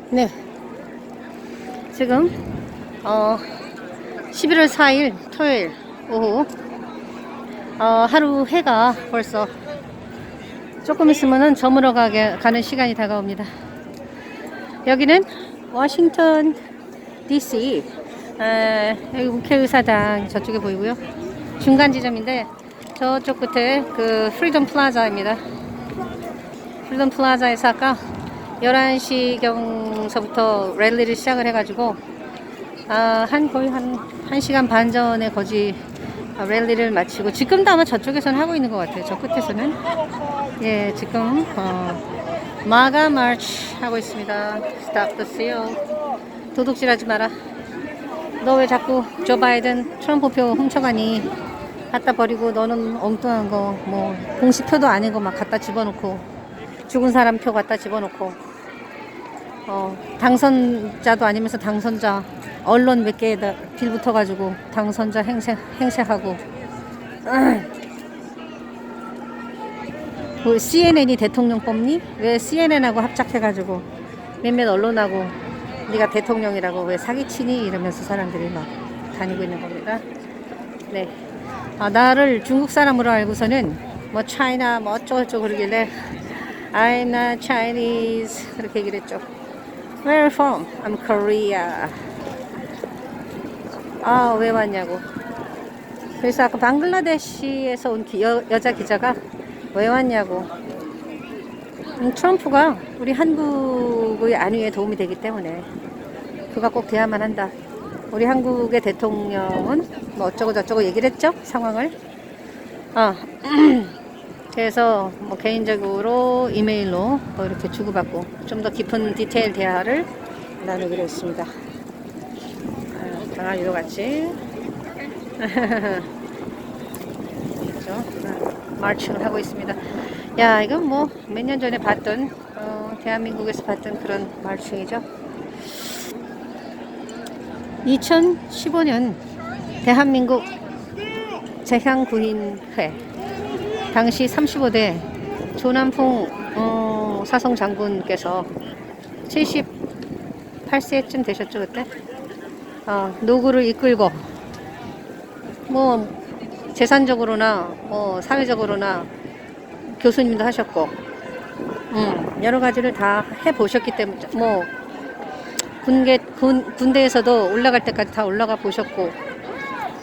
네, 지금 11월 4일 토요일 오후 하루 해가 벌써 조금 있으면은 저물어 가는 시간이 다가옵니다. 여기는 워싱턴 DC, 여기 국회의사당 저쪽에 보이고요. 중간 지점인데 저쪽 끝에 그 프리덤 플라자입니다. 프리덤 플라자에서 아까 11시경서부터 랠리를 시작을 해가지고 거의 한 1시간 반 전에 거의 랠리를 마치고, 지금도 아마 저쪽에서는 하고 있는 것 같아요. 저 끝에서는. 예, 지금 마가 마치 하고 있습니다. Stop the steal. 도둑질하지 마라. 너 왜 자꾸 조 바이든 트럼프 표 훔쳐가니? 갖다 버리고 너는 엉뚱한 거 뭐 공시표도 아닌 거 막 갖다 집어넣고, 죽은 사람 표 갖다 집어넣고, 당선자도 아니면서 당선자 언론 몇 개에다 빌 붙어가지고 당선자 행세하고. 그 CNN이 대통령 뽑니? 왜 CNN하고 합작해가지고 몇몇 언론하고 네가 대통령이라고 왜 사기치니? 이러면서 사람들이 막 다니고 있는 겁니다. 네. 나를 중국 사람으로 알고서는 뭐 차이나 뭐 어쩌고저쩌고 그러길래 I'm not Chinese 그렇게 얘기를 했죠. Where are you from? I'm Korea. 왜 왔냐고. 그래서 아까 방글라데시에서 온 여자 기자가 왜 왔냐고. 트럼프가 우리 한국의 안위에 도움이 되기 때문에 그가 꼭 돼야만 한다. 우리 한국의 대통령은 뭐 어쩌고 저쩌고 얘기를 했죠, 상황을. 그래서 뭐 개인적으로 이메일로 뭐 이렇게 주고받고 좀 더 깊은 디테일 대화를 나누기로 했습니다. 강아지도 같이 그렇죠? 마칭을 하고 있습니다. 야, 이건 뭐 몇 년 전에 봤던 대한민국에서 봤던 그런 마칭이죠. 2015년 대한민국 재향구인회 당시 35대 조남풍 사성 장군께서 78세쯤 되셨죠 그때. 노구를 이끌고 뭐 재산적으로나 뭐 사회적으로나 교수님도 하셨고 여러 가지를 다 해보셨기 때문에 뭐 군대에서도 올라갈 때까지 다 올라가 보셨고,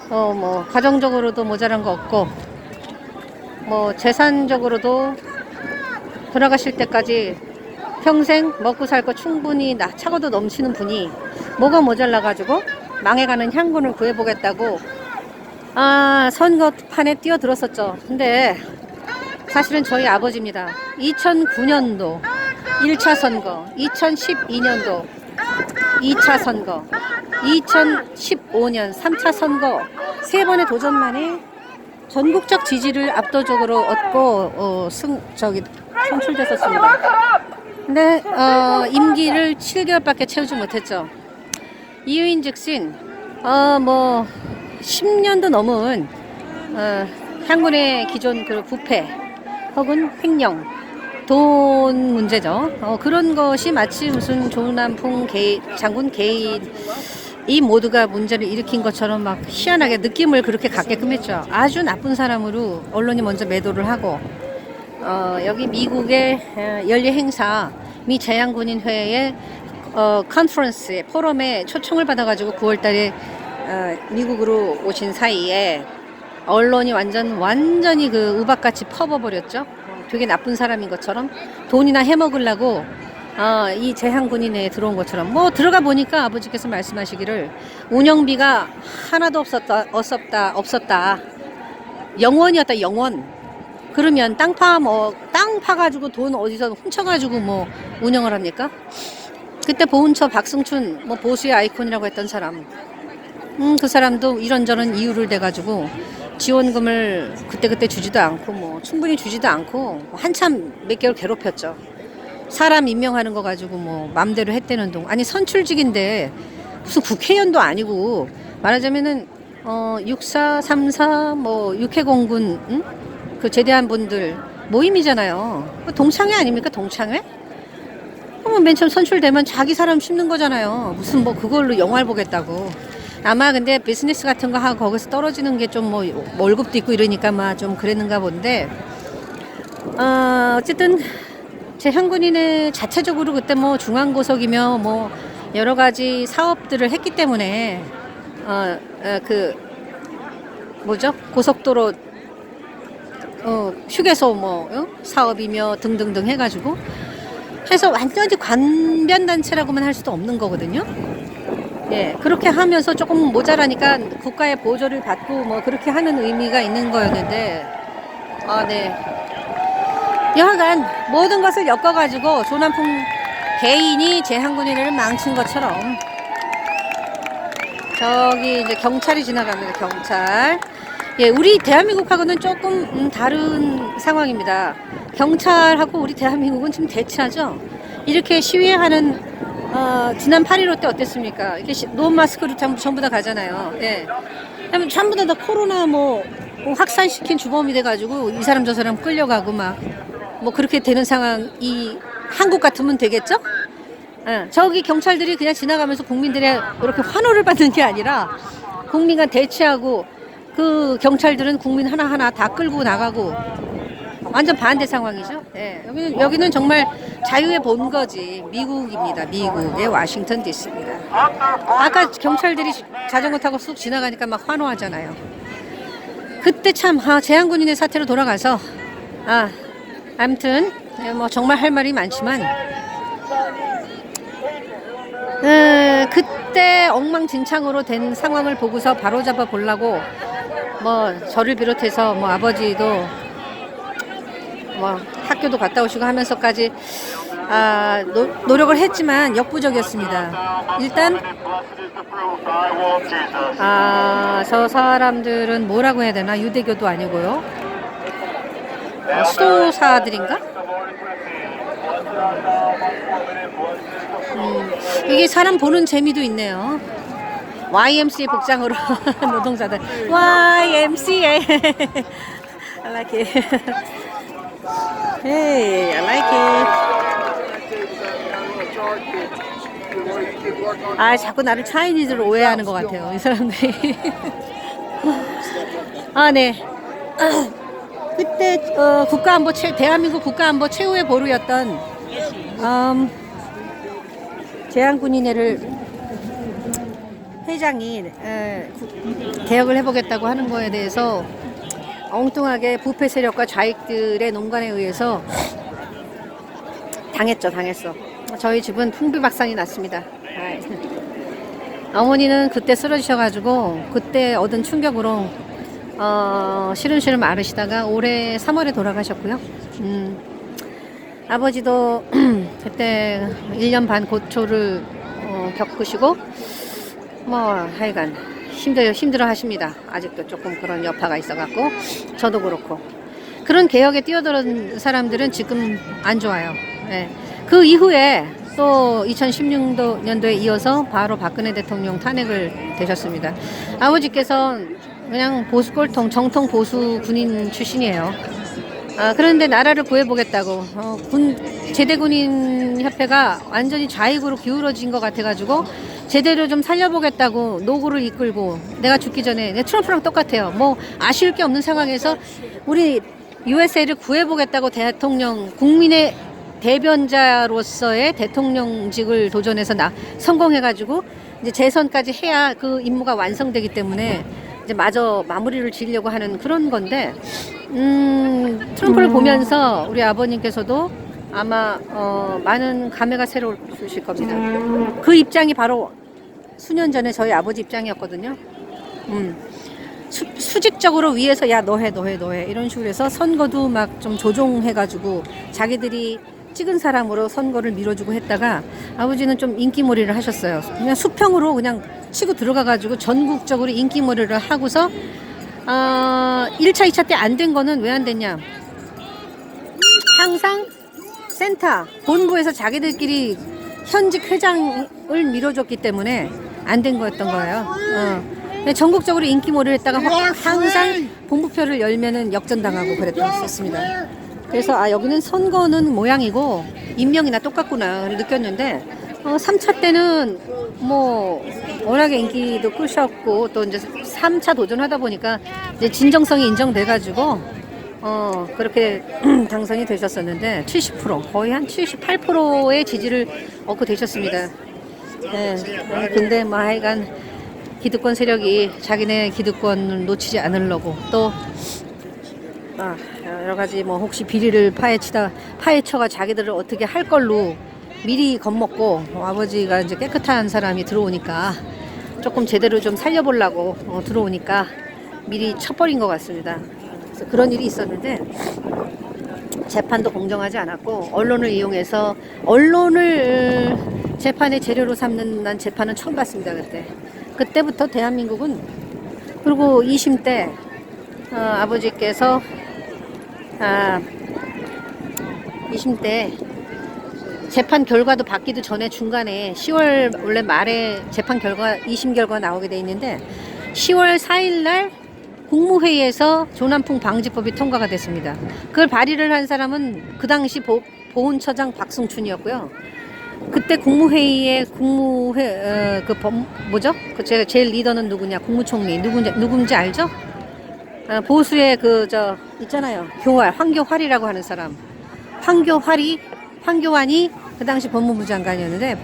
뭐 가정적으로도 모자란 거 없고, 뭐 재산적으로도 돌아가실 때까지 평생 먹고 살 거 충분히 차고도 넘치는 분이 뭐가 모자라 가지고 망해가는 향군을 구해보겠다고 선거판에 뛰어들었었죠. 근데 사실은 저희 아버지입니다. 2009년도 1차 선거, 2012년도 2차 선거, 2015년 3차 선거 3번의 도전만에 전국적 지지를 압도적으로 얻고 선출됐었습니다. 근데 임기를 7개월밖에 채우지 못했죠. 이유인즉슨 뭐 10년도 넘은 향군의 기존 그 부패 혹은 횡령, 돈 문제죠. 그런 것이 마치 무슨 조남풍 장군 개인 이 모두가 문제를 일으킨 것처럼 막 희한하게 느낌을 그렇게 갖게끔 했죠. 아주 나쁜 사람으로 언론이 먼저 매도를 하고, 여기 미국의 연례 행사 미 재향군인회의 컨퍼런스에 포럼에 초청을 받아가지고 9월달에 미국으로 오신 사이에 언론이 완전히 그 우박같이 퍼버버렸죠. 되게 나쁜 사람인 것처럼 돈이나 해먹으려고 이 재향군인회에 들어온 것처럼. 뭐 들어가 보니까 아버지께서 말씀하시기를 운영비가 하나도 없었다. 영원이었다, 영원. 그러면 땅 파가지고 돈 어디서 훔쳐가지고 뭐 운영을 합니까? 그때 보훈처 박승춘 뭐 보수의 아이콘이라고 했던 사람, 그 사람도 이런저런 이유를 대가지고 지원금을 그때 주지도 않고 뭐 충분히 주지도 않고 한참 몇 개월 괴롭혔죠. 사람 임명하는 거 가지고 뭐 맘대로 했다는 동. 아니 선출직인데 무슨 국회의원도 아니고 말하자면은 64, 34, 뭐 육해공군 그 제대한 분들 모임이잖아요. 동창회 아닙니까? 동창회? 맨 처음 선출되면 자기 사람 심는 거잖아요. 무슨 뭐 그걸로 영화를 보겠다고. 아마 근데 비즈니스 같은 거 하고 거기서 떨어지는 게 좀 뭐 월급도 있고 이러니까 막 좀 그랬는가 본데, 어쨌든 제 향군인의 자체적으로 그때 뭐 중앙고속이며 뭐 여러 가지 사업들을 했기 때문에 그 뭐죠? 고속도로 휴게소 뭐 사업이며 등등등 해가지고 해서 완전히 관변단체라고만 할 수도 없는 거거든요. 예, 그렇게 하면서 조금 모자라니까 국가의 보조를 받고 뭐 그렇게 하는 의미가 있는 거였는데, 네. 여하간 모든 것을 엮어가지고 조남풍 개인이 제항군인을 망친 것처럼 저기 이제 경찰이 지나갑니다. 경찰. 예, 우리 대한민국하고는 조금 다른 상황입니다. 경찰하고 우리 대한민국은 지금 대치하죠. 이렇게 시위하는 지난 8.15 때 어땠습니까? 이렇게 노마스크로 전부 다 가잖아요. 예. 전부 다 코로나 뭐 확산시킨 주범이 돼가지고 이 사람 저 사람 끌려가고 막 뭐 그렇게 되는 상황이 한국 같으면 되겠죠? 저기 경찰들이 그냥 지나가면서 국민들의 이렇게 환호를 받는 게 아니라 국민과 대치하고 그 경찰들은 국민 하나하나 다 끌고 나가고 완전 반대 상황이죠. 예, 여기는 정말 자유의 본거지. 미국입니다. 미국의 워싱턴 DC입니다. 아까 경찰들이 자전거 타고 쑥 지나가니까 막 환호하잖아요. 그때 참 제한군인의 사태로 돌아가서 아무튼 뭐 정말 할 말이 많지만 그때 엉망진창으로 된 상황을 보고서 바로잡아 보려고 뭐 저를 비롯해서 뭐 아버지도 뭐 학교도 갔다 오시고 하면서까지 노력을 했지만 역부족이었습니다. 일단 저 사람들은 뭐라고 해야 되나, 유대교도 아니고요. 수도사들인가? 이게 사람 보는 재미도 있네요. YMCA 복장으로 노동자들. YMCA. I like it. Hey, I like it. 자꾸 나를 차이니즈로 오해하는 것 같아요, 이 사람들이. 네. 그때 국가안보 대한민국 국가안보 최후의 보루였던 제한군인회를 회장이 개혁을 해보겠다고 하는 거에 대해서 엉뚱하게 부패 세력과 좌익들의 농간에 의해서 당했어. 저희 집은 풍비박산이 났습니다. 어머니는 그때 쓰러지셔가지고 그때 얻은 충격으로 시름시름 앓으시다가 올해 3월에 돌아가셨고요. 아버지도 그때 1년 반 고초를 겪으시고 뭐 하여간 힘들어 하십니다. 아직도 조금 그런 여파가 있어갖고 저도 그렇고 그런 개혁에 뛰어드는 사람들은 지금 안 좋아요. 네. 그 이후에 또 2016년도에 이어서 바로 박근혜 대통령 탄핵을 되셨습니다. 아버지께서 그냥 보수골통 정통 보수 군인 출신이에요. 그런데 나라를 구해보겠다고 제대군인 협회가 완전히 좌익으로 기울어진 것 같아가지고 제대로 좀 살려보겠다고 노구를 이끌고 내가 죽기 전에 트럼프랑 똑같아요. 뭐 아쉬울 게 없는 상황에서 우리 USA를 구해보겠다고 대통령 국민의 대변자로서의 대통령직을 도전해서 성공해가지고 이제 재선까지 해야 그 임무가 완성되기 때문에 이제 마저 마무리를 지으려고 하는 그런 건데 트럼프를 보면서 우리 아버님께서도 아마 많은 감회가 새로우실 겁니다. 그 입장이 바로 수년 전에 저희 아버지 입장이었거든요. 수직적으로 위에서 야 너 해 이런 식으로 해서 선거도 막 좀 조종해가지고 자기들이 찍은 사람으로 선거를 밀어주고 했다가 아버지는 좀 인기몰이를 하셨어요. 그냥 수평으로 그냥 치고 들어가가지고 전국적으로 인기몰이를 하고서 1차, 2차 때 안 된 거는 왜 안 됐냐. 항상 센터, 본부에서 자기들끼리 현직 회장을 밀어줬기 때문에 안 된 거였던 거예요. 전국적으로 인기몰이를 했다가 항상 본부표를 열면은 역전당하고 그랬었습니다. 그래서 아 여기는 선거는 모양이고 임명이나 똑같구나 느꼈는데 3차 때는 뭐 워낙에 인기도 끄셨고 또 이제 3차 도전하다 보니까 이제 진정성이 인정돼 가지고 그렇게 당선이 되셨었는데 70% 거의 한 78%의 지지를 얻고 되셨습니다. 네. 근데 뭐 하여간 기득권 세력이 자기네 기득권을 놓치지 않으려고 또 여러 가지 뭐 혹시 비리를 파헤쳐가 자기들을 어떻게 할 걸로 미리 겁먹고 아버지가 이제 깨끗한 사람이 들어오니까 조금 제대로 좀 살려보려고 들어오니까 미리 쳐버린 것 같습니다. 그래서 그런 일이 있었는데 재판도 공정하지 않았고 언론을 이용해서 언론을 재판의 재료로 삼는 난 재판은 처음 봤습니다. 그때부터 대한민국은 그리고 2심 때 아버지께서 2심 때 재판 결과도 받기도 전에 중간에 10월 원래 말에 재판 결과 2심 결과 나오게 돼 있는데 10월 4일 날 국무회의에서 조남풍 방지법이 통과가 됐습니다. 그걸 발의를 한 사람은 그 당시 보훈처장 박승춘이었고요. 그때 국무회의에 제가 제일 리더는 누구냐? 국무총리 누군지 알죠? 보수의 있잖아요. 황교활이라고 하는 사람. 황교안이 그 당시 법무부 장관이었는데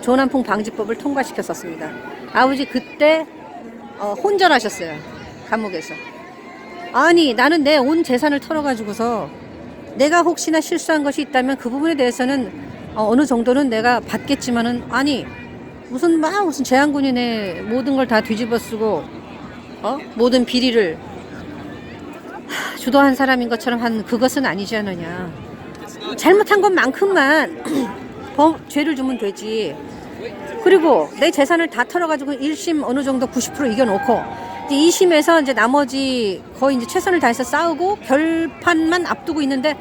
조남풍 방지법을 통과시켰었습니다. 아버지 그때 혼전하셨어요. 감옥에서. 아니 나는 내 온 재산을 털어가지고서 내가 혹시나 실수한 것이 있다면 그 부분에 대해서는 어느 정도는 내가 받겠지만은 아니 무슨 재앙군인의 모든 걸 다 뒤집어쓰고 모든 비리를 주도한 사람인 것처럼 한 그것은 아니지 않느냐. 잘못한 것만큼만 죄를 주면 되지. 그리고 내 재산을 다 털어가지고 1심 어느 정도 90% 이겨놓고 이제 2심에서 이제 나머지 거의 이제 최선을 다해서 싸우고 결판만 앞두고 있는데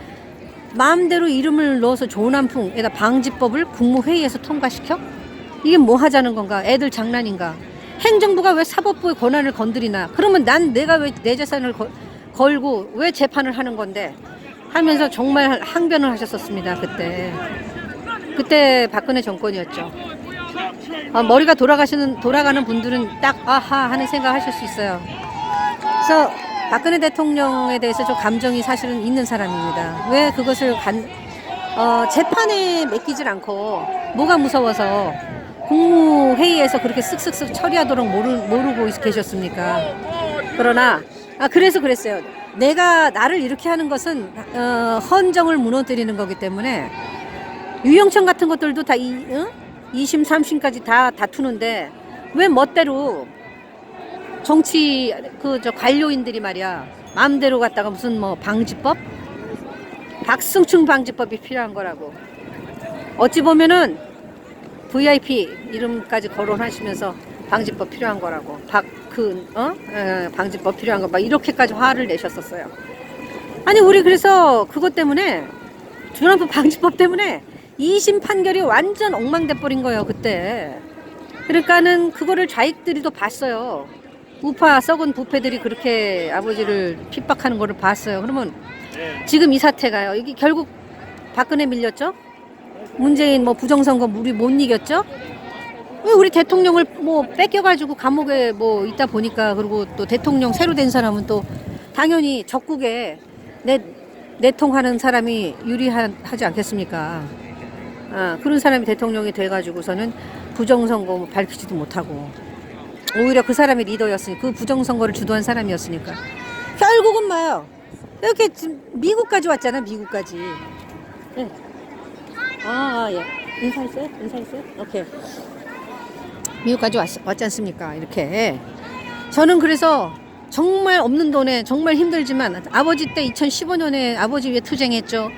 마음대로 이름을 넣어서 조남풍에다 방지법을 국무회의에서 통과시켜? 이게 뭐 하자는 건가? 애들 장난인가? 행정부가 왜 사법부의 권한을 건드리나? 그러면 내가 왜 내 재산을 걸고 왜 재판을 하는 건데? 하면서 정말 항변을 하셨었습니다. 그때 박근혜 정권이었죠. 머리가 돌아가는 분들은 딱 아하 하는 생각 하실 수 있어요. 그래서 박근혜 대통령에 대해서 좀 감정이 사실은 있는 사람입니다. 왜 그것을 재판에 맡기질 않고 뭐가 무서워서 국무회의에서 그렇게 쓱쓱쓱 처리하도록 모르고 계셨습니까? 그러나 그래서 그랬어요. 나를 이렇게 하는 것은 헌정을 무너뜨리는 거기 때문에 유영천 같은 것들도 다 2심 3심까지 다 다투는데 왜 멋대로 정치 관료인들이 말이야 마음대로 갖다가 무슨 뭐 방지법? 박승춘 방지법이 필요한 거라고. 어찌 보면은 VIP 이름까지 거론하시면서 방지법 필요한 거라고. 방지법 필요한 거 막 이렇게까지 화를 내셨었어요. 아니 우리 그래서 그것 때문에 조남풍 방지법 때문에 2심 판결이 완전 엉망돼 버린 거예요 그때. 그러니까는 그거를 좌익들이 또 봤어요. 우파 썩은 부패들이 그렇게 아버지를 핍박하는 거를 봤어요. 그러면 지금 이 사태가요. 이게 결국 박근혜 밀렸죠. 문재인 부정선거 우리 못 이겼죠. 왜 우리 대통령을 뺏겨가지고 감옥에 있다 보니까. 그리고 또 대통령 새로 된 사람은 또 당연히 적국에 내통하는 사람이 유리하지 않겠습니까? 그런 사람이 대통령이 돼가지고서는 부정선거 밝히지도 못하고 오히려 그 사람이 리더였으니 그 부정선거를 주도한 사람이었으니까 결국은 이렇게 미국까지 왔잖아. 미국까지. 예. 예. 인사했어요? 오케이. 미국까지 왔지 않습니까? 이렇게. 저는 그래서 정말 없는 돈에 정말 힘들지만 아버지 때 2015년에 아버지 위해 투쟁했죠.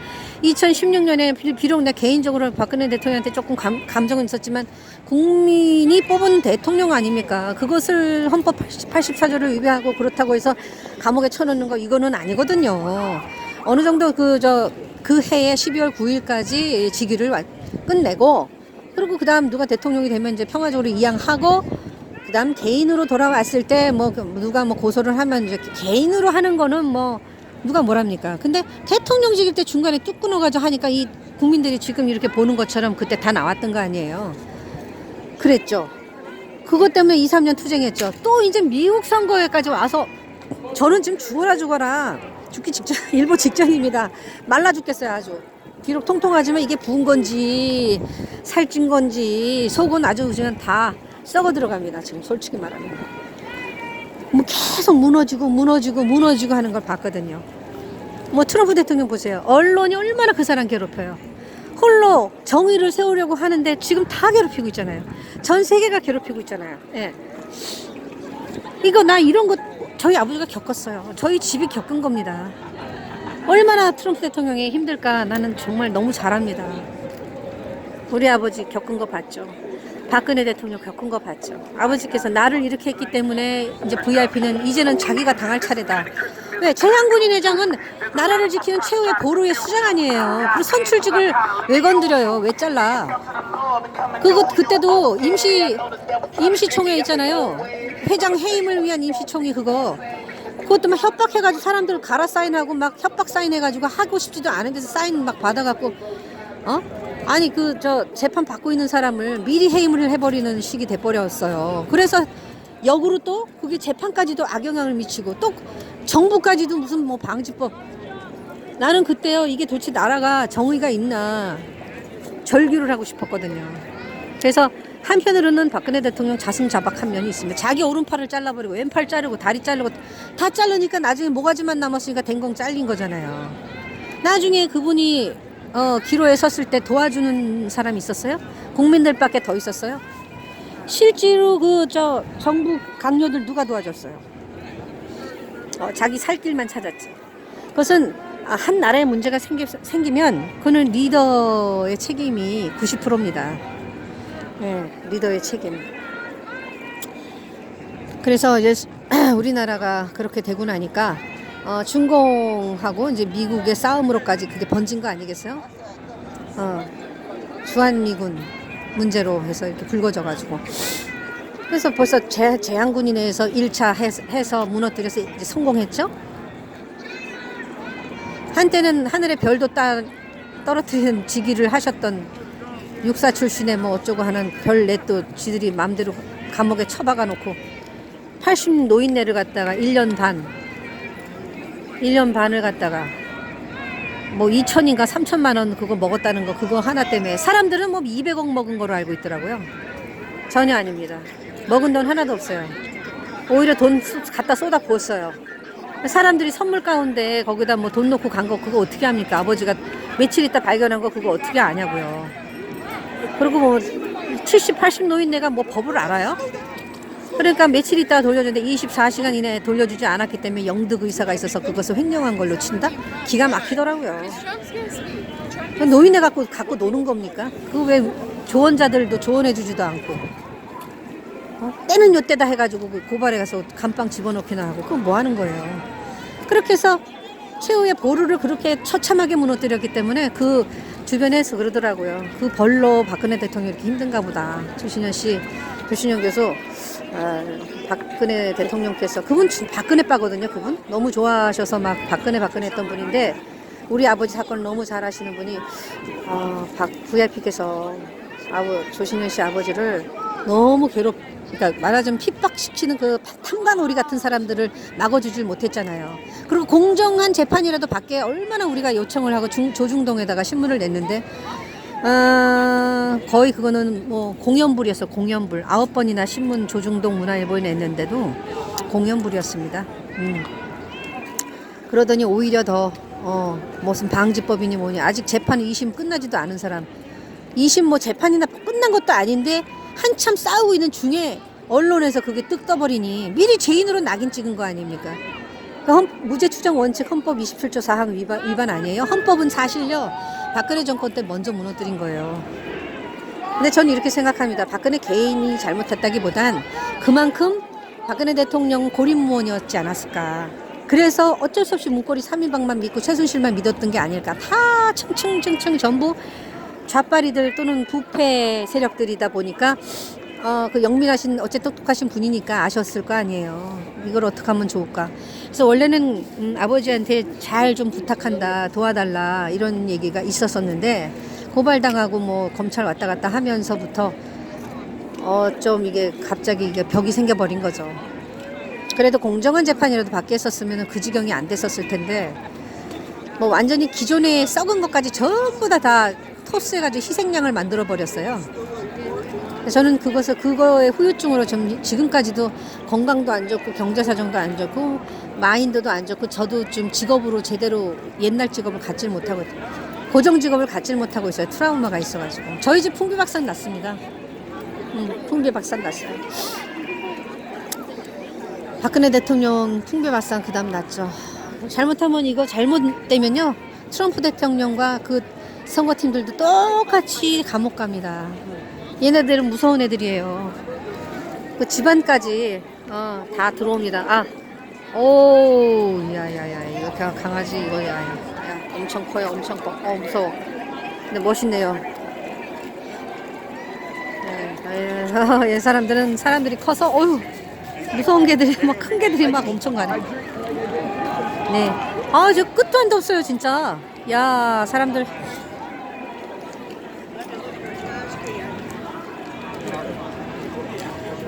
2016년에 비록 내 개인적으로 박근혜 대통령한테 조금 감정은 있었지만 국민이 뽑은 대통령 아닙니까? 그것을 헌법 84조를 위배하고 그렇다고 해서 감옥에 쳐넣는 거 이거는 아니거든요. 어느 정도 그 해에 12월 9일까지 직위를 끝내고 그리고 그 다음 누가 대통령이 되면 이제 평화적으로 이양하고 그 다음 개인으로 돌아왔을 때 누가 고소를 하면 이제 개인으로 하는 거는 누가 뭐랍니까? 근데 대통령직일 때 중간에 뚝 끊어가지고 하니까 이 국민들이 지금 이렇게 보는 것처럼 그때 다 나왔던 거 아니에요. 그랬죠. 그것 때문에 2, 3년 투쟁했죠. 또 이제 미국 선거에까지 와서 저는 지금 죽어라 죽기 직전 일보 직전입니다. 말라 죽겠어요. 아주 비록 통통하지만 이게 부은 건지 살찐 건지 속은 아주 그냥 다 썩어 들어갑니다. 지금 솔직히 말하면 뭐 계속 무너지고 하는 걸 봤거든요. 뭐 트럼프 대통령 보세요. 언론이 얼마나 그 사람 괴롭혀요. 홀로 정의를 세우려고 하는데 지금 다 괴롭히고 있잖아요. 전 세계가 괴롭히고 있잖아요. 예. 이거 나 이런 거 저희 아버지가 겪었어요. 저희 집이 겪은 겁니다. 얼마나 트럼프 대통령이 힘들까 나는 정말 너무 잘 압니다. 우리 아버지 겪은 거 봤죠. 박근혜 대통령 겪은 거 봤죠. 아버지께서 나를 이렇게 했기 때문에 이제 VIP는 이제는 자기가 당할 차례다. 왜? 재향군인 회장은 나라를 지키는 최후의 보루의 수장 아니에요. 그리고 선출직을 왜 건드려요? 왜 잘라? 그때도 임시총회 있잖아요. 회장 해임을 위한 임시총회 그것도 막 협박해가지고 사람들 갈아 사인하고 막 협박 사인해가지고 하고 싶지도 않은 데서 사인 막 받아갖고 아니 재판 받고 있는 사람을 미리 해임을 해버리는 식이 돼버렸어요. 그래서 역으로 또 그게 재판까지도 악영향을 미치고 또 정부까지도 무슨 뭐 방지법. 나는 그때요 이게 도대체 나라가 정의가 있나 절규를 하고 싶었거든요. 그래서 한편으로는 박근혜 대통령 자승자박한 면이 있습니다. 자기 오른팔을 잘라버리고 왼팔 자르고 다리 자르고 다 자르니까 나중에 모가지만 남았으니까 댕공 잘린 거잖아요. 나중에 그분이 기로에 섰을 때 도와주는 사람이 있었어요? 국민들밖에 더 있었어요? 실제로 정부 강요들 누가 도와줬어요? 자기 살 길만 찾았지. 그것은 한 나라에 문제가 생기면 그는 리더의 책임이 90%입니다. 네, 리더의 책임. 그래서 이제 우리나라가 그렇게 되고 나니까 중공하고 이제 미국의 싸움으로까지 그게 번진 거 아니겠어요? 주한미군 문제로 해서 이렇게 불거져가지고. 그래서 벌써 재향군인에 의해서 1차 해서 무너뜨려서 이제 성공했죠? 한때는 하늘의 별도 떨어뜨리는 직위를 하셨던 육사 출신의 뭐 어쩌고 하는 별 넷도 지들이 마음대로 감옥에 처박아 놓고 80 노인네를 갖다가 1년 반을 갖다가 뭐 2천인가 3천만 원 그거 먹었다는 거 그거 하나 때문에 사람들은 뭐 200억 먹은 거로 알고 있더라고요. 전혀 아닙니다. 먹은 돈 하나도 없어요. 오히려 돈 갖다 쏟아 부었어요. 사람들이 선물 가운데 거기다 뭐 돈 넣고 간 거 그거 어떻게 합니까? 아버지가 며칠 있다 발견한 거 그거 어떻게 아냐고요. 그리고 뭐 70, 80 노인네가 뭐 법을 알아요? 그러니까 며칠 있다가 돌려줬는데 24시간 이내에 돌려주지 않았기 때문에 영득 의사가 있어서 그것을 횡령한 걸로 친다? 기가 막히더라고요. 노인네 갖고 노는 겁니까? 그거 왜 조언자들도 조언해주지도 않고 때는 요때다 해가지고 고발해 가서 감방 집어넣기나 하고 그건 뭐 하는 거예요. 그렇게 해서 최후의 보루를 그렇게 처참하게 무너뜨렸기 때문에 그 주변에서 그러더라고요. 그 벌로 박근혜 대통령이 이렇게 힘든가 보다. 조신현 교수 박근혜 대통령께서 그분 박근혜 빠거든요. 그분 너무 좋아하셔서 막 박근혜 했던 분인데 우리 아버지 사건을 너무 잘 아시는 분이 VIP께서 조신현 씨 아버지를 너무 그러니까 말하자면 핍박시키는 그 탐관오리 같은 사람들을 막아주질 못했잖아요. 그리고 공정한 재판이라도 받게 얼마나 우리가 요청을 하고 조중동에다가 신문을 냈는데 거의 그거는 뭐 공연불이었어. 공연불 9번이나 신문 조중동 문화일보에 냈는데도 공연불이었습니다. 그러더니 오히려 더 무슨 방지법이니 뭐니 아직 재판이 2심 끝나지도 않은 사람 2심 뭐 재판이나 끝난 것도 아닌데 한참 싸우고 있는 중에 언론에서 그게 뚝 떠버리니 미리 죄인으로 낙인 찍은 거 아닙니까? 그러니까 무죄 추정 원칙 헌법 27조 4항 위반 아니에요? 헌법은 사실요 박근혜 정권 때 먼저 무너뜨린 거예요. 근데 저는 이렇게 생각합니다. 박근혜 개인이 잘못했다기보단 그만큼 박근혜 대통령 고립무원이었지 않았을까. 그래서 어쩔 수 없이 문고리 3인방만 믿고 최순실만 믿었던 게 아닐까. 다 층층 전부 좌파리들 또는 부패 세력들이다 보니까 그 영민하신 어째 똑똑하신 분이니까 아셨을 거 아니에요. 이걸 어떻게 하면 좋을까. 그래서 원래는 아버지한테 잘 좀 부탁한다, 도와달라 이런 얘기가 있었었는데 고발당하고 뭐 검찰 왔다 갔다 하면서부터 좀 이게 갑자기 이게 벽이 생겨버린 거죠. 그래도 공정한 재판이라도 받게 했었으면 그 지경이 안 됐었을 텐데 뭐 완전히 기존에 썩은 것까지 전부 다 토스해가지고 희생양을 만들어 버렸어요. 저는 그거의 후유증으로 좀 지금까지도 건강도 안 좋고 경제 사정도 안 좋고 마인드도 안 좋고 저도 좀 직업으로 제대로 옛날 직업을 갖질 못하고 고정 직업을 갖질 못하고 있어요. 트라우마가 있어가지고 저희 집 풍비박산 났습니다. 풍비박산 났어요. 박근혜 대통령 풍비박산 그다음 났죠. 잘못하면 이거 잘못되면요 트럼프 대통령과 그 선거팀들도 똑같이 감옥 갑니다. 얘네들은 무서운 애들이에요. 그 집안까지 다 들어옵니다. 오, 야야야, 이거 강아지 이거 야, 엄청 커요, 엄청 커. 무서워. 근데 멋있네요. 얘 사람들이 커서 어휴 무서운 개들이 막 큰 개들이 막 엄청 가네. 네. 저 끝도 한도 없어요, 진짜. 야, 사람들.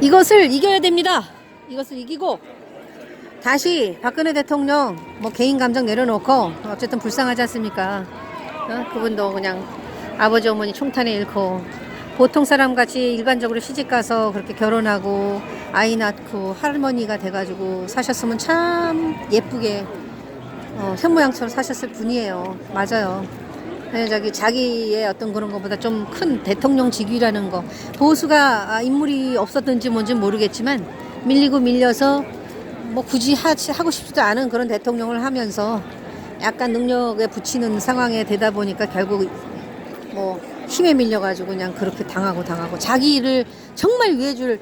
이것을 이겨야 됩니다. 이것을 이기고 다시 박근혜 대통령 뭐 개인 감정 내려놓고 어쨌든 불쌍하지 않습니까? 그분도 그냥 아버지 어머니 총탄에 잃고 보통 사람 같이 일반적으로 시집 가서 그렇게 결혼하고 아이 낳고 할머니가 돼가지고 사셨으면 참 예쁘게 현모양처럼 사셨을 분이에요. 맞아요. 자기의 어떤 그런 것보다 좀 큰 대통령 직위라는 거. 보수가 인물이 없었든지 뭔지 모르겠지만 밀리고 밀려서 뭐 굳이 하고 싶지도 않은 그런 대통령을 하면서 약간 능력에 붙이는 상황에 되다 보니까 결국 뭐 힘에 밀려가지고 그냥 그렇게 당하고 자기를 정말 위해줄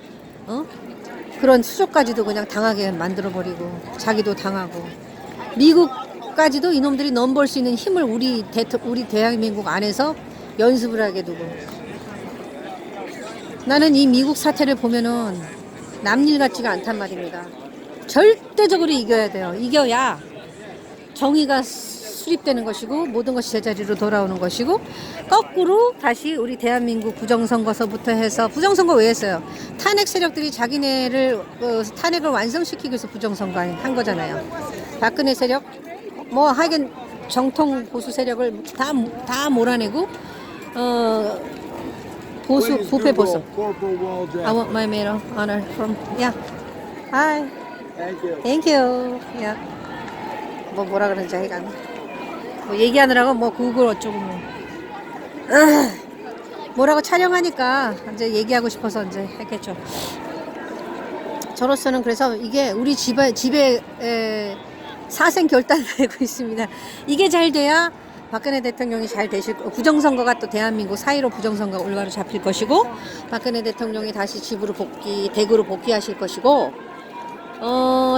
그런 수족까지도 그냥 당하게 만들어버리고 자기도 당하고 미국까지도 이놈들이 넘볼 수 있는 힘을 우리 대한민국 안에서 연습을 하게 두고 나는 이 미국 사태를 보면은 남일 같지가 않단 말입니다. 절대적으로 이겨야 돼요. 이겨야 정의가 수립되는 것이고 모든 것이 제자리로 돌아오는 것이고 거꾸로 다시 우리 대한민국 부정선거서부터 해서 부정선거 왜 했어요? 탄핵 세력들이 자기네를 탄핵을 완성시키기 위해서 부정선거 한 거잖아요. 박근혜 세력 뭐 하여간 정통 보수 세력을 다 몰아내고 부패 보수. I want my medal honor from Hi. Thank you. Yeah. 뭐라 그런지 하여간 뭐 얘기하느라고 뭐 구글 어쩌고 뭐라고 촬영하니까 이제 얘기하고 싶어서 이제 했겠죠. 저로서는 그래서 이게 우리 집에 사생 결단되고 있습니다. 이게 잘 돼야 박근혜 대통령이 잘 되실 거고 부정선거가 또 대한민국 4.15 부정선거가 올바로 잡힐 것이고 박근혜 대통령이 다시 대구로 복귀하실 것이고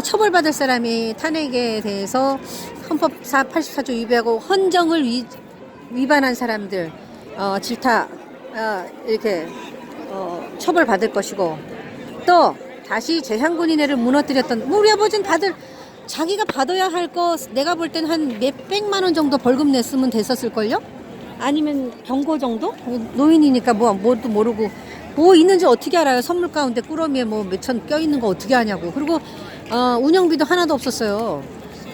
처벌받을 사람이 탄핵에 대해서 헌법 84조 위배하고 헌정을 위반한 사람들 질타 이렇게 처벌받을 것이고 또 다시 재향군인회를 무너뜨렸던 우리 아버지는 자기가 받아야 할 거 내가 볼 땐 한 몇백만 원 정도 벌금 냈으면 됐었을걸요? 아니면 경고 정도? 노인이니까 뭐도 모르고 뭐 있는지 어떻게 알아요? 선물 가운데 꾸러미에 뭐 몇천 껴있는 거 어떻게 하냐고. 그리고 운영비도 하나도 없었어요.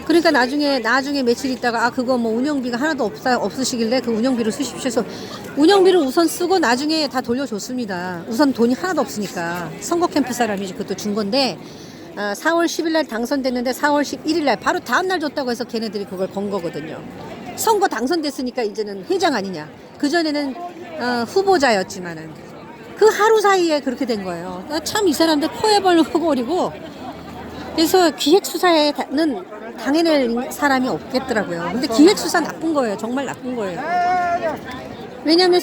그러니까 나중에 며칠 있다가 그거 뭐 운영비가 하나도 없으시길래 그 운영비를 쓰십시오 해서 운영비를 우선 쓰고 나중에 다 돌려줬습니다. 우선 돈이 하나도 없으니까 선거 캠프 사람이 그것도 준 건데 4월 10일 날 당선됐는데 4월 11일 날 바로 다음 날 줬다고 해서 걔네들이 그걸 건 거거든요. 선거 당선됐으니까 이제는 회장 아니냐. 그전에는 후보자였지만은 그 하루 사이에 그렇게 된 거예요. 참 이 사람들 코에 벌 흙어리고 그래서 기획수사에는 당해낼 사람이 없겠더라고요. 근데 기획수사 나쁜 거예요. 정말 나쁜 거예요. 왜냐하면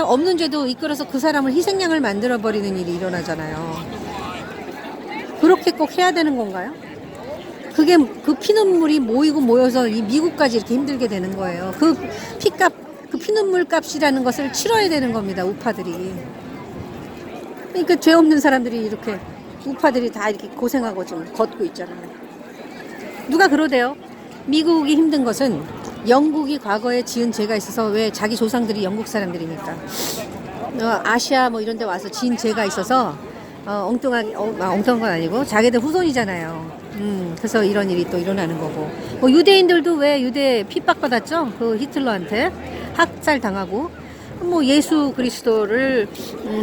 없는 죄도 이끌어서 그 사람을 희생양을 만들어버리는 일이 일어나잖아요. 그렇게 꼭 해야 되는 건가요? 그게 그 피눈물이 모여서 이 미국까지 이렇게 힘들게 되는 거예요. 그 피눈물 값이라는 것을 치러야 되는 겁니다. 우파들이. 그러니까 죄 없는 사람들이 이렇게 우파들이 다 이렇게 고생하고 좀 걷고 있잖아요. 누가 그러대요. 미국이 힘든 것은 영국이 과거에 지은 죄가 있어서, 왜 자기 조상들이 영국 사람들이니까 아시아 뭐 이런 데 와서 지은 죄가 있어서 엉뚱한 건 아니고 자기들 후손이잖아요. 그래서 이런 일이 또 일어나는 거고, 뭐 유대인들도 왜 유대 핍박받았죠? 그 히틀러한테 학살 당하고, 뭐 예수 그리스도를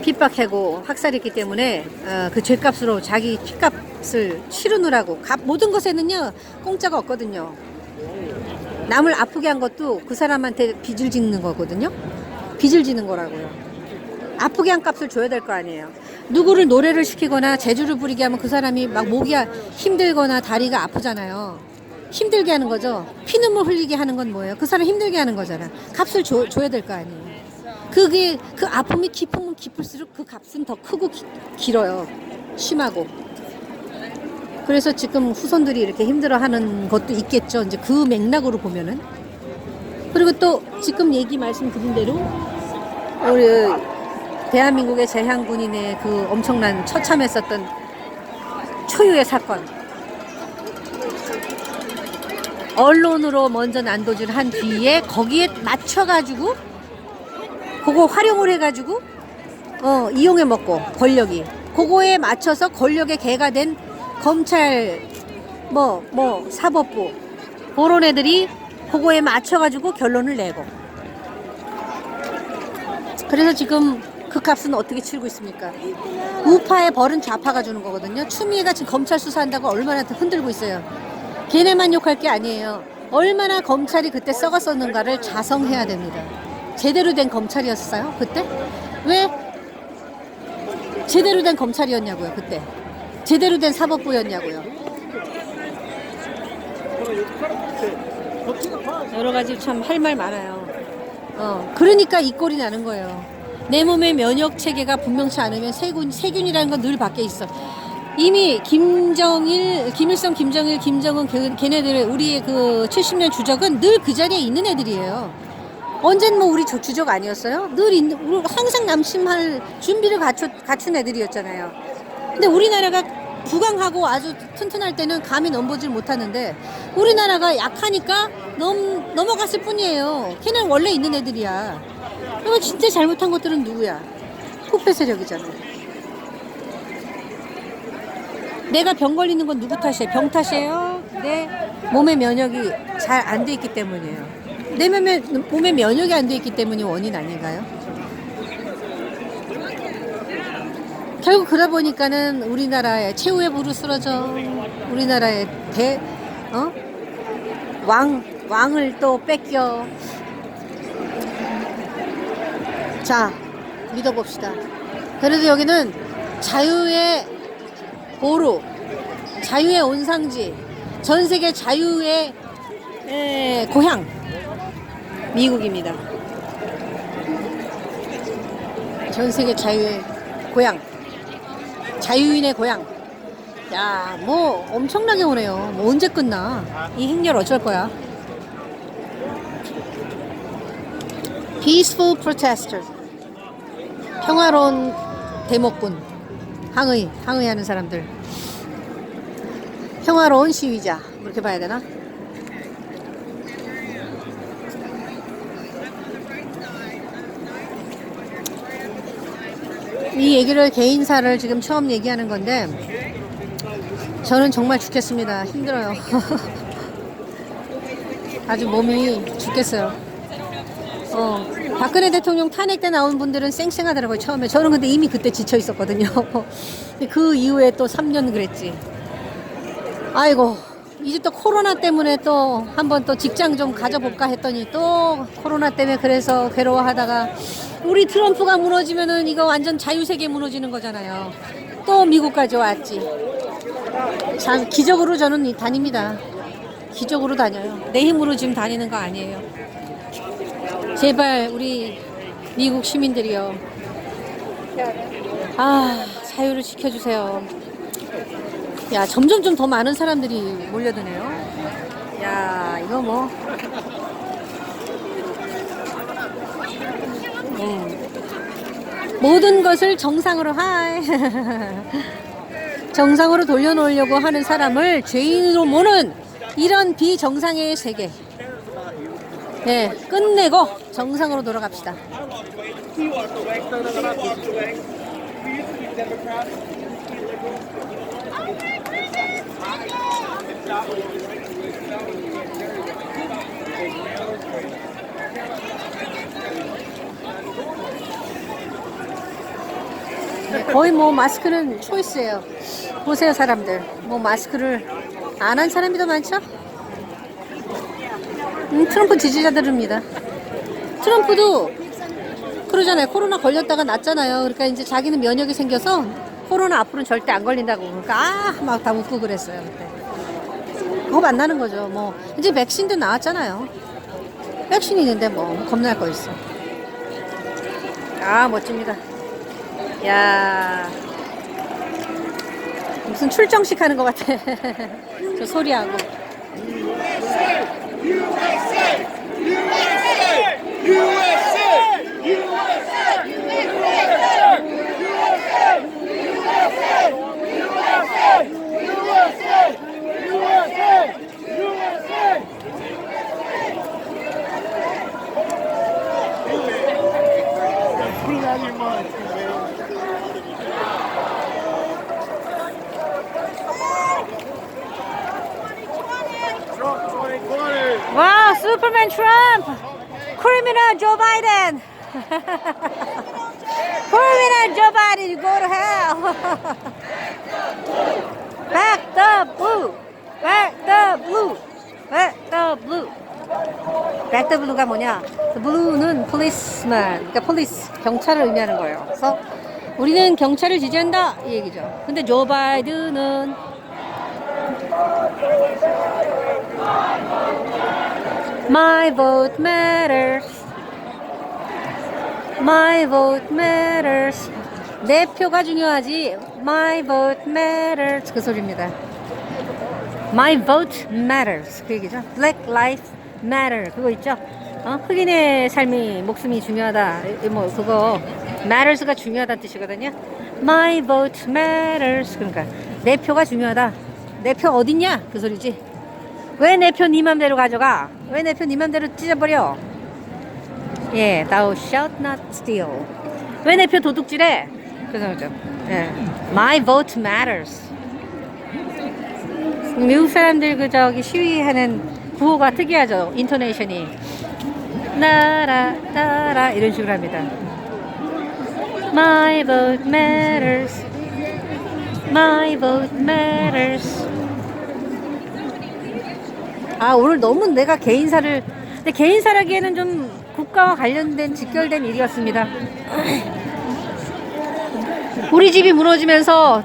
핍박하고 학살했기 때문에 그 죄값으로 자기 피값을 치르느라고, 모든 것에는요 공짜가 없거든요. 남을 아프게 한 것도 그 사람한테 빚을 짓는 거거든요. 빚을 지는 거라고요. 아프게 한 값을 줘야 될 거 아니에요. 누구를 노래를 시키거나 재주를 부리게 하면 그 사람이 막 목이 힘들거나 다리가 아프잖아요. 힘들게 하는 거죠. 피눈물 흘리게 하는 건 뭐예요? 그 사람 힘들게 하는 거잖아. 값을 줘야 될 거 아니에요. 그게, 그 아픔이 깊으면 깊을수록 그 값은 더 크고 길어요. 심하고. 그래서 지금 후손들이 이렇게 힘들어하는 것도 있겠죠. 이제 그 맥락으로 보면은. 그리고 또 지금 얘기 말씀드린 대로 우리 대한민국의 재향군인의 그 엄청난 처참했었던 초유의 사건, 언론으로 먼저 난도질을 한 뒤에 거기에 맞춰가지고 그거 활용을 해가지고 이용해 먹고, 권력이 그거에 맞춰서 권력의 개가 된 검찰 사법부 그런 애들이 그거에 맞춰가지고 결론을 내고, 그래서 지금 그 값은 어떻게 치르고 있습니까? 우파의 벌은 좌파가 주는 거거든요. 추미애가 지금 검찰 수사한다고 얼마나 흔들고 있어요. 걔네만 욕할 게 아니에요. 얼마나 검찰이 그때 썩었었는가를 자성해야 됩니다. 제대로 된 검찰이었어요 그때? 왜 제대로 된 검찰이었냐고요 그때? 제대로 된 사법부였냐고요? 여러 가지 참 할 말 많아요. 그러니까 이 꼴이 나는 거예요. 내 몸의 면역 체계가 분명치 않으면 세균이라는 건 늘 밖에 있어. 이미 김일성, 김정일, 김정은 걔네들, 우리의 그 70년 주적은 늘 그 자리에 있는 애들이에요. 언젠 뭐 우리 주적 아니었어요? 항상 남침할 준비를 갖춘 애들이었잖아요. 근데 우리나라가 부강하고 아주 튼튼할 때는 감히 넘보질 못하는데, 우리나라가 약하니까 넘어갔을 뿐이에요. 걔는 원래 있는 애들이야. 그러면 진짜 잘못한 것들은 누구야? 후패 세력이잖아요. 내가 병 걸리는 건 누구 탓이에요? 병 탓이에요? 내 몸의 면역이 잘 안 돼 있기 때문이에요. 내 몸의 면역이 안 돼 있기 때문이 원인 아닌가요? 결국 그러다 보니까는 우리나라의 최후의 부르 쓰러져. 우리나라의 왕을 또 뺏겨. 자, 믿어봅시다. 그래도 여기는 자유의 보루, 자유의 온상지, 전 세계 자유의 고향, 미국입니다. 전 세계 자유의 고향, 자유인의 고향. 야, 뭐 엄청나게 오네요. 뭐 언제 끝나? 이 행렬 어쩔 거야? Peaceful protesters, 평화로운 데모꾼, 항의하는 사람들, 평화로운 시위자, 이렇게 봐야 되나? 이 얘기를, 개인사를 지금 처음 얘기하는 건데, 저는 정말 죽겠습니다. 힘들어요. 아주 몸이 죽겠어요. 박근혜 대통령 탄핵 때 나온 분들은 쌩쌩하더라고요, 처음에. 저는 근데 이미 그때 지쳐 있었거든요. 그 이후에 또 3년 그랬지. 아이고, 이제 또 코로나 때문에 또 한번 또 직장 좀 가져볼까 했더니 또 코로나 때문에 그래서 괴로워하다가, 우리 트럼프가 무너지면은 이거 완전 자유세계 무너지는 거잖아요. 또 미국까지 왔지. 참 기적으로 저는 다닙니다. 기적으로 다녀요. 내 힘으로 지금 다니는 거 아니에요. 제발 우리 미국 시민들이요, 자유를 지켜주세요. 야, 점점 좀 더 많은 사람들이 몰려드네요. 야, 이거 뭐 모든 것을 정상으로 정상으로 돌려놓으려고 하는 사람을 죄인으로 모는 이런 비정상의 세계. 네, 끝내고 정상으로 돌아갑시다. 거의 뭐 마스크는 초이스예요. 보세요 사람들, 뭐 마스크를 안 한 사람이 더 많죠? 트럼프 지지자들입니다. 트럼프도 그러잖아요. 코로나 걸렸다가 낫잖아요. 그러니까 이제 자기는 면역이 생겨서 코로나 앞으로는 절대 안 걸린다고. 그러니까 막 다 웃고 그랬어요 그때. 그거 만나는 거죠. 뭐 이제 백신도 나왔잖아요. 백신이 있는데 뭐 겁날 거 있어. 아 멋집니다. 야 무슨 출정식 하는 것 같아. 저 소리하고. 와, 슈퍼맨 트럼프, 크리미널 조 바이든, 크리미널 조 바이든, go to hell. Back the blue, back the blue, back the blue. back the blue가 뭐냐? The blue는 policeman, 그러니까 police, 경찰을 의미하는 거예요. 그래서 우리는 경찰을 지지한다 이 얘기죠. 근데 조 바이든은 My vote matters. My vote matters. 내 표가 중요하지. My vote matters. 그 소리입니다. My vote matters. 그 얘기죠. Black lives matter. 그거 있죠. 흑인의 삶이, 목숨이 중요하다. 뭐 그거 matters가 중요하다는 뜻이거든요. My vote matters. 그러니까 내 표가 중요하다. 내 표 어딨냐? 그 소리지. 왜 내 표 네 맘대로 가져가? 왜 내 표 네 맘대로 찢어버려? 예, thou shalt not steal. 왜 내 표 도둑질해? 그죠? 예, my vote matters. 미국 사람들 그 저기 시위하는 구호가 특이하죠. 인토네이션이 나라 나라 이런 식으로 합니다. My vote matters. My vote matters. 아 오늘 너무 내가 개인사를, 근데 개인사라기에는 좀 국가와 관련된 직결된 일이었습니다. 우리 집이 무너지면서